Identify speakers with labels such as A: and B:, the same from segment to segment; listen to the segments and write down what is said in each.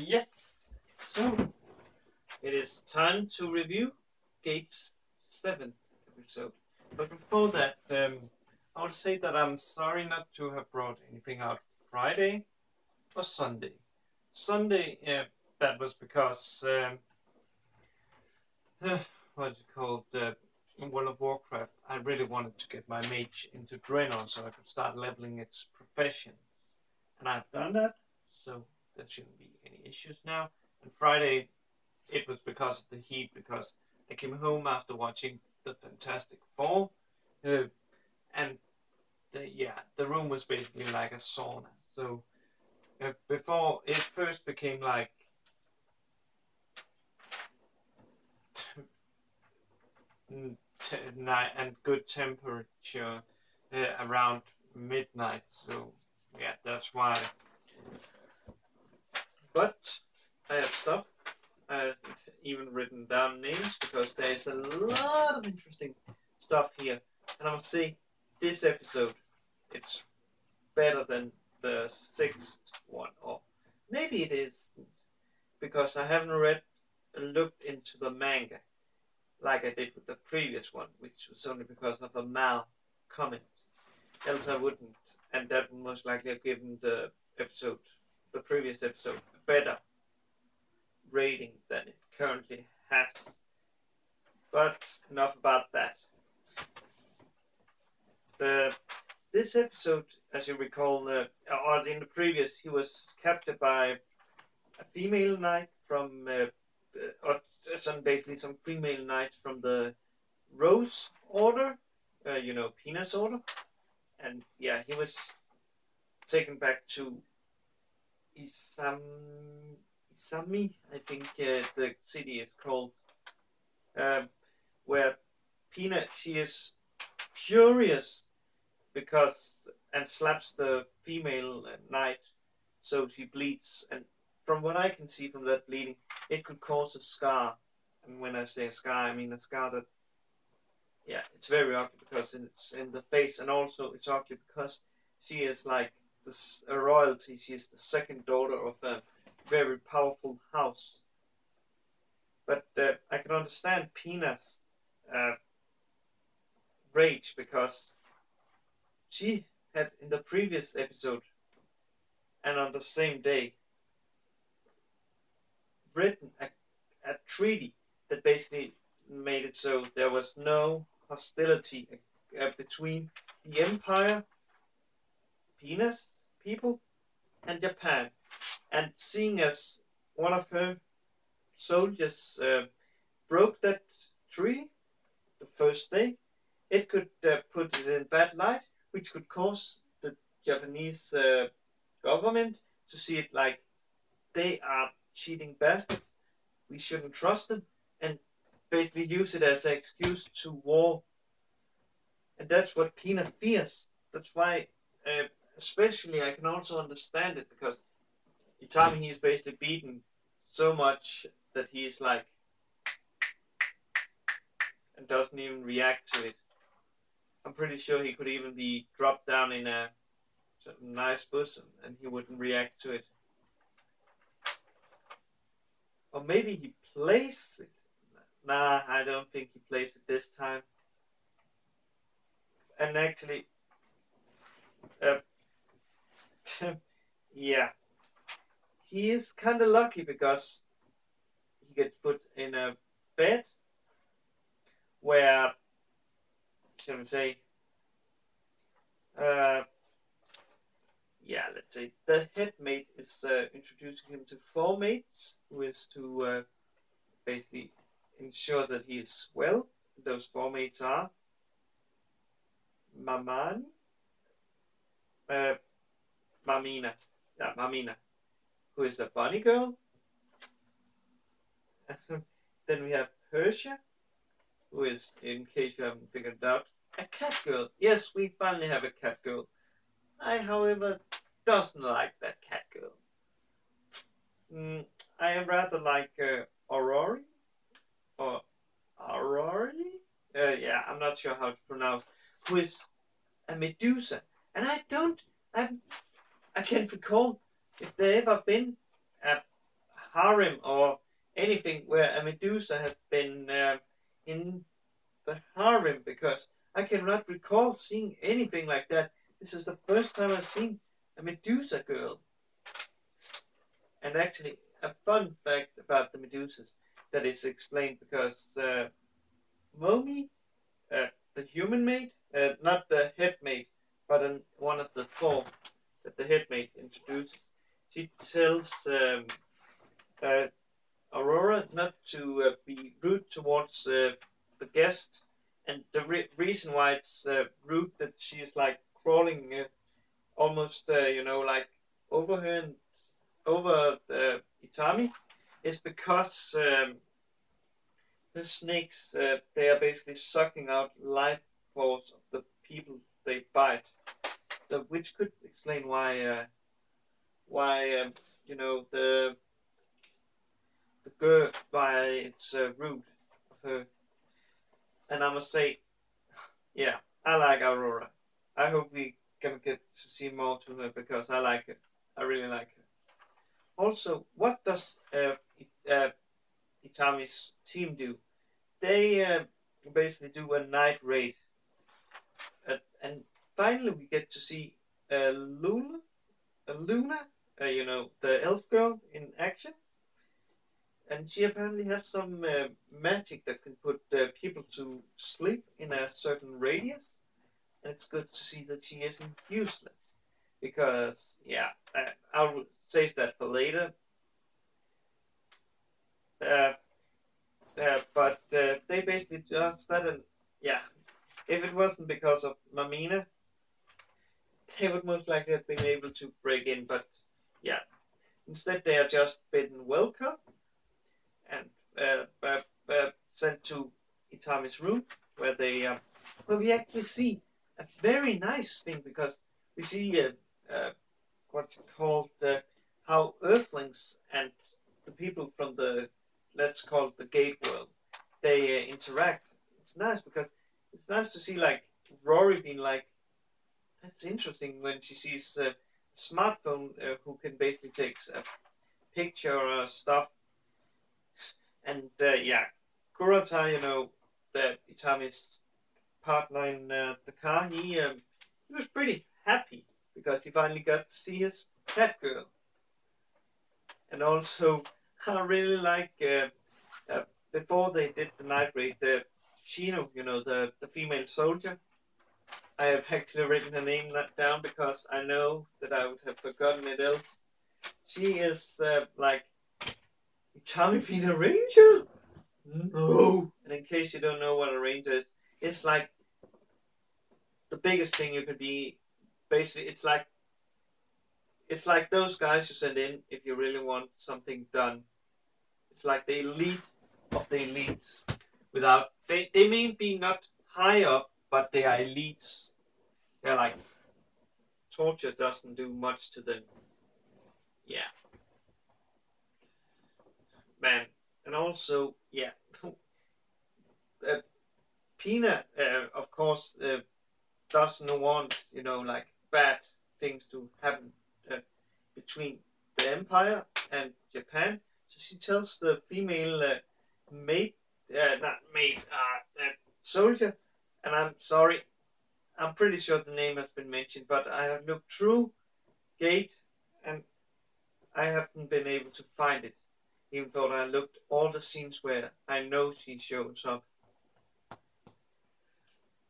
A: Yes, so it is time to review Gate's 7th episode. But before that, I would say that I'm sorry not to have brought anything out Friday or Sunday. Sunday, that was because, what's it called, in World of Warcraft, I really wanted to get my mage into Draenor so I could start leveling its professions. And I've done that, so there shouldn't be any issues now. And Friday, it was because of the heat, because I came home after watching the Fantastic Four, and the room was basically like a sauna. So before it first became like night and good temperature around midnight. So yeah, that's why. But I have stuff. I've even written down names because there's a lot of interesting stuff here. And I would say this episode, it's better than the 6th one, or maybe it isn't, because I haven't looked into the manga like I did with the previous one, which was only because of a Mal comment. Else I wouldn't, and that would most likely have given the previous episode, a better rating than it currently has. But enough about that. This episode, as you recall, or in the previous, he was captured by a female knight from, or basically some female knights from the Rose Order, Pina's order, and yeah, he was taken back to Isami, I think the city is called, where Pina, she is furious because and slaps the female knight, so she bleeds. And from what I can see from that bleeding, it could cause a scar. And when I say a scar, I mean a scar that, yeah, it's very ugly because it's in the face, and also it's ugly because she is like a royalty. She is the second daughter of a very powerful house. But I can understand Pina's rage because she had in the previous episode and on the same day written a treaty that basically made it so there was no hostility between the Empire, Pina's people, and Japan. And seeing as one of her soldiers broke that treaty the first day, it could put it in bad light, which could cause the Japanese government to see it like they are cheating bastards. We shouldn't trust them, and basically use it as an excuse to war. And that's what Pina fears. That's why, especially, I can also understand it, because Itami, he is basically beaten so much that he is like, and doesn't even react to it. I'm pretty sure he could even be dropped down in a nice bosom and he wouldn't react to it. Or maybe he plays it. Nah, I don't think he plays it this time. And actually, yeah, he is kind of lucky because he gets put in a bed where, shall we say, let's say the head maid is introducing him to 4 maids, who is to basically ensure that he is well. Those 4 maids are Mamina, who is the bunny girl. Then we have Hersha, who is, in case you haven't figured it out, a cat girl. Yes, we finally have a cat girl. I, however, doesn't like that cat girl. I rather like Aurori, or Aurori? I'm not sure how to pronounce, who is a Medusa. And I can't recall if there ever been a harem or anything where a Medusa has been in the harem, because I cannot recall seeing anything like that. This is the first time I've seen a Medusa girl. And actually, a fun fact about the Medusas that is explained because Momi, the human maid, not the head maid, but one of the four that the head maid introduces, she tells Aurora not to be rude towards the guest, and the reason why it's rude that she is like crawling almost like over her and over Itami is because the snakes they are basically sucking out life force of the people they bite, which could explain why the girl, why it's rude of her. And I must say, yeah, I like Aurora. I hope we can get to see more to her because I like her. I really like her. Also, what does Itami's team do? They basically do a night raid, and finally we get to see Luna, the elf girl in action, and she apparently has some magic that can put people to sleep in a certain radius, and it's good to see that she isn't useless, because yeah, I'll save that for later. But they basically just that, and yeah, if it wasn't because of Mamina, they would most likely have been able to break in. But yeah, instead they are just bidden welcome and sent to Itami's room, where we actually see a very nice thing, because we see what's it called, how Earthlings and the people from the, let's call it the Gate World, they interact. It's nice because it's nice to see like Rory being like, that's interesting, when she sees a smartphone who can basically take a picture or stuff. And yeah, Kurata, the Itami's partner in the car, he was pretty happy because he finally got to see his pet girl. And also, I really like before they did the night raid, the Shino, the female soldier. I have actually written her name down because I know that I would have forgotten it else. She is like Itami Pina Ranger. No. And in case you don't know what a ranger is, it's like the biggest thing you could be. Basically, it's like those guys you send in if you really want something done. It's like the elite of the elites. They may be not high up, but they are elites. They're like, torture doesn't do much to them. Yeah, man. And also, yeah, Pina, of course, doesn't want like bad things to happen between the Empire and Japan. So she tells the female maid, not maid, soldier, and I'm sorry, I'm pretty sure the name has been mentioned, but I have looked through Gate and I haven't been able to find it, even though I looked all the scenes where I know she shows up.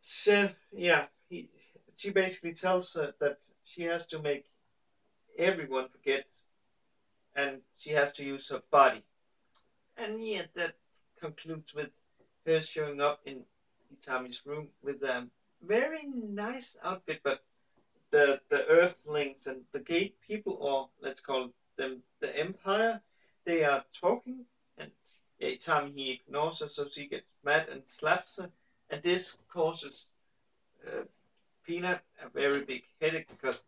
A: So yeah, she basically tells her that she has to make everyone forget, and she has to use her body. And yeah, that concludes with her showing up in Itami's room with a very nice outfit, but the Earthlings and the Gate people, or let's call them the Empire, they are talking, and Itami, he ignores her, so she gets mad and slaps her, and this causes Pina a very big headache, because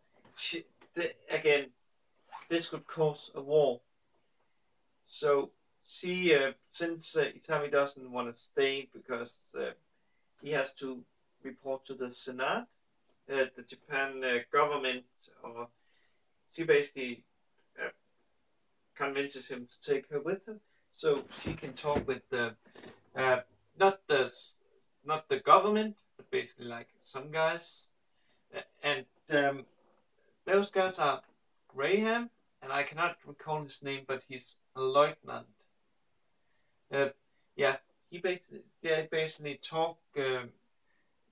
A: again, this could cause a war. So she, since Itami doesn't want to stay because he has to report to the Senate, the Japan government, or she basically convinces him to take her with her, so she can talk with the not the government, but basically like some guys, and those guys are Graham, and I cannot recall his name, but he's a lieutenant. Yeah, they basically talk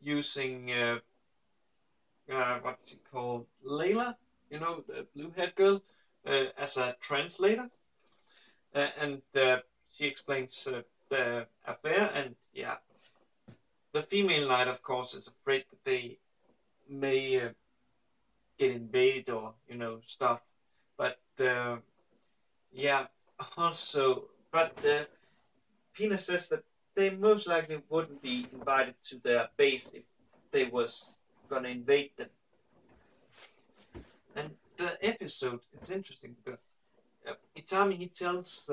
A: using what's it called, Layla, you know, the blue-haired girl, as a translator, and she explains the affair, and yeah, the female knight, of course, is afraid that they may get invaded or stuff, but yeah, also, but Pina says that they most likely wouldn't be invited to their base if they was gonna invade them. And the episode, it's interesting because Itami, he tells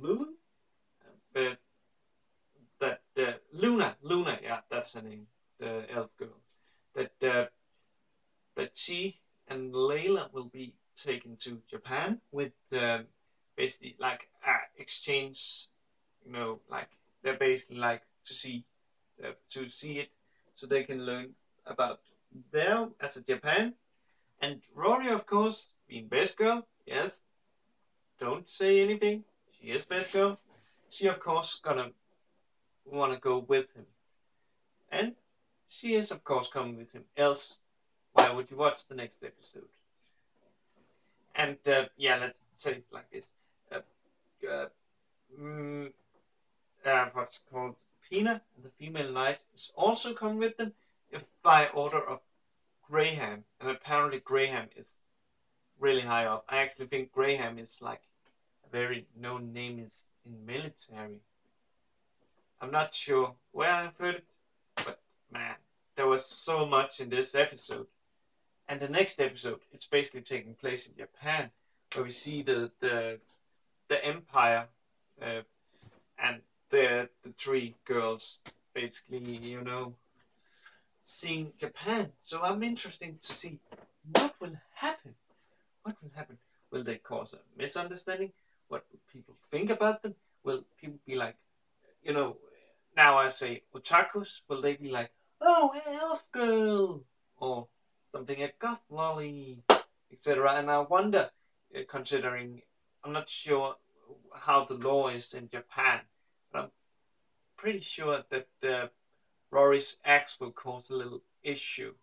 A: Lulu that Luna, yeah, that's her name, the elf girl, that she and Layla will be taken to Japan with basically like exchange, like they're basically like to see it, so they can learn about there as a Japan. And Rory, of course, being best girl, yes, don't say anything. She is best girl. She, of course, gonna want to go with him. And she is, of course, coming with him. Else, why would you watch the next episode? And, yeah, let's say it like this. What's it called? Pina, the female knight, is also coming with them by order of Graham. And apparently Graham is really high up. I actually think Graham is like a very known name in military. I'm not sure where I've heard it, but man, there was so much in this episode. And the next episode, it's basically taking place in Japan, where we see the empire and the three girls basically, seeing Japan. So I'm interested to see what will happen. What will happen? Will they cause a misunderstanding? What will people think about them? Will people be like, now I say otakus, will they be like, oh, elf girl, or something, a goth lolly, etc. And I wonder, considering I'm not sure how the law is in Japan, but I'm pretty sure that Rory's ex will cause a little issue.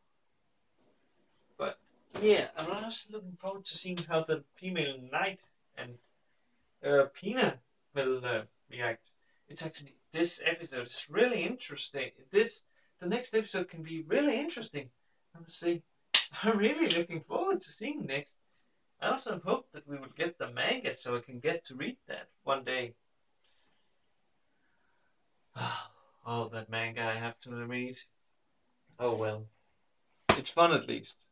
A: But yeah, I'm also looking forward to seeing how the female knight and Pina will react. It's actually, this episode is really interesting. The next episode can be really interesting. I would say, I'm really looking forward to seeing next. I also hope that we will get the manga so I can get to read that one day. Oh, that manga I have to read. Oh well. It's fun at least.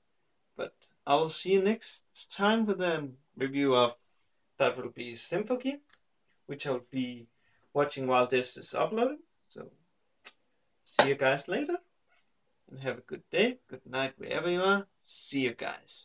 A: But I will see you next time with a review of, that will be Symphogy, which I'll be watching while this is uploading. So, see you guys later. And have a good day, good night, wherever you are. See you guys.